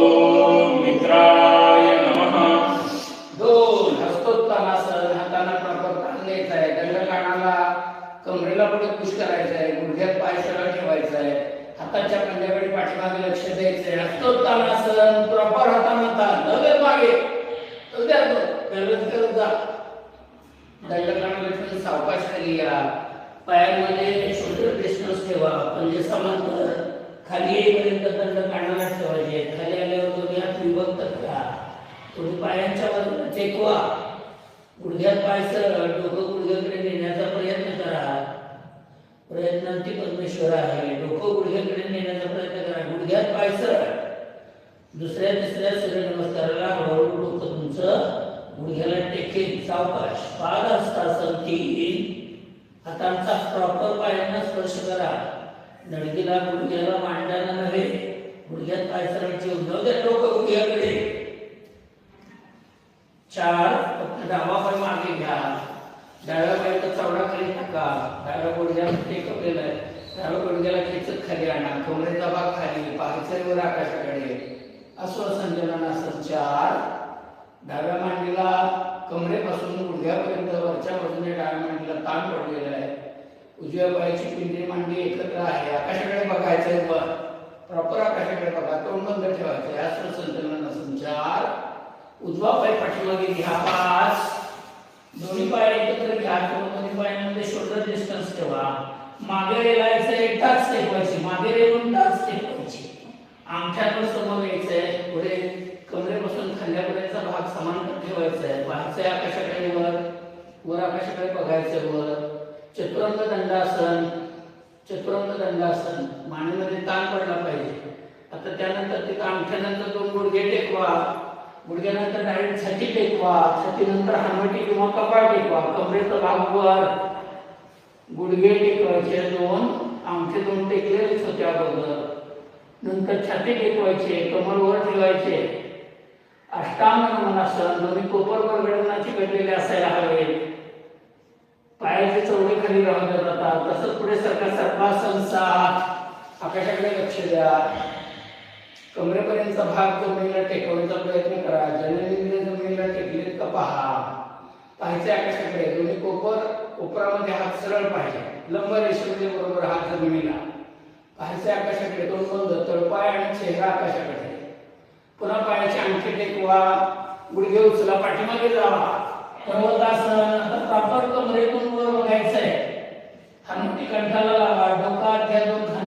ओम मित्राय नमः। दोन हस्तोत्तानासन, हाताला प्रॉपर ताण द्यायचा आहे, दंडकानाला कमरेला पुढे पुश करायचं आहे, गुडघ्यात पाय सरळ ठेवायचा आहे, हाताच्या पंजाकडे पाठीमागे लक्ष द्यायचं आहे. हस्तोत्तानासन प्रॉपर हाताला ताण लगेच मागे करत जा. दंडकानाला ठेवून सावकाश खाली या. पायांमध्ये शोल्डर डिस्टन्स ठेवा, म्हणजे समांतर खाली येईपर्यंत दंडकानाला ठेवायचे. खाली आल्यावर दोन्ही हात विभक्त करा. तुम्ही पायांच्या बाजूला टेकवा, गुडघ्यात पाय सरळ, डोकं गुडघ्याकडे नेण्याचा प्रयत्न करा. प्रयत्नांती परमेश्वर आहे. डोकं गुडघ्याकडे नेण्याचा प्रयत्न करा, गुडघ्यात पाय सरळ. दुसऱ्या तिसऱ्या सूर्यनमस्काराला हळूहळू डोकं तुमचं गुडघ्याला टेकेल. सावकाश. पादहस्तासन 3. हातांचा प्रॉपर पायांना स्पर्श करा. नडगीला गुडघ्याला मांडायला नव्हे, गुडघ्यात पाय सरळ ठेवून जाऊ द्या, डोकं गुडघ्याकडे. 4. डावा पाय मागे घ्या, डाव्या पायाचा चवडा खाली टाका, डाव्या गुडघ्याला टेकवलेला आहे, डाव्या गुडघ्याला खेचत खाली आणा, कमरेचा भाग खाली, पायचेवर आकाशाकडे. अश्वसंजनासन 4. डाव्या मांडीला कमरेपासून गुडघ्यापर्यंत वरच्या बाजूने डाव्या मांडीला ताण पडलेला आहे. उजव्या पायाची पिंजरी मांडी एकत्र आहे, आकाशाकडे बघायचंय, वर प्रॉपर आकाशाकडे बघा, तोंड बंद ठेवायचंय. अश्वसंजनासन 4. उजवा पाय पाठीमागे घ्या. 5. दोन्ही पाय एकत्र घ्या, दोन्ही पायांमध्ये शोल्डर डिस्टन्स ठेवा. मागे रेलायचंय, टाच टेकवायची, मागे रेलून टाच टेकवायची. अंगठ्यावर समोर यायचंय, पुढे कमरेपासून खांद्यापर्यंतचा भाग समांतर ठेवायचा आहे. पाहायचंय आकाशाकडे, वर आकाशाकडे बघायचंय, वर. चतुरंग दंडासन. चतुरंग दंडासन मानेमध्ये ताण पडला पाहिजे. आता त्यानंतर ते अंगठ्यानंतर 2 गुडघे टेकवा, गुडघ्यानंतर डायरेक्ट छाती टेकवा, छातीनंतर हनुवटी किंवा कपाळ टेकवा, कमरेचा भाग वर, गुडघे टेकवायचे 2, अंगठे 2 टेकलेलेच होते अगोदर. नंतर छाती टेकवायचे, कमर वर ठेवायचे. अष्टांग नमनासन. दोन्ही कोपर परगडनाची घडलेले असायला हवे, पायाचे चवडे खाली राहू देत जातात. तसंच पुढे सरका. सर्वासन 7. आकाशाकडे लक्ष द्या, कमरेपर्यंतचा भाग जमिनीला टेकवण्याचा प्रयत्न करा. जननेंद्रिय जमिनीला टेकलेत का पहा. पाहायचे आकाशाकडे, दोन्ही कोपरामध्ये हात सरळ पाहिजे, लंब रेषेमध्ये बरोबर हात जमिनीला. पाहायचे आकाशाकडे, तोंड बंद, तळपाय आणि चेहरा आकाशाकडे. पुन्हा पायाचे अंगठे टेकवा, गुडघे उचला, पाठीमागे जावा. पर्वतासन. आता प्रॉपर कमरेतून वर बघायचंय, हनुवटी कंठाला लावा, डोका, त्या 2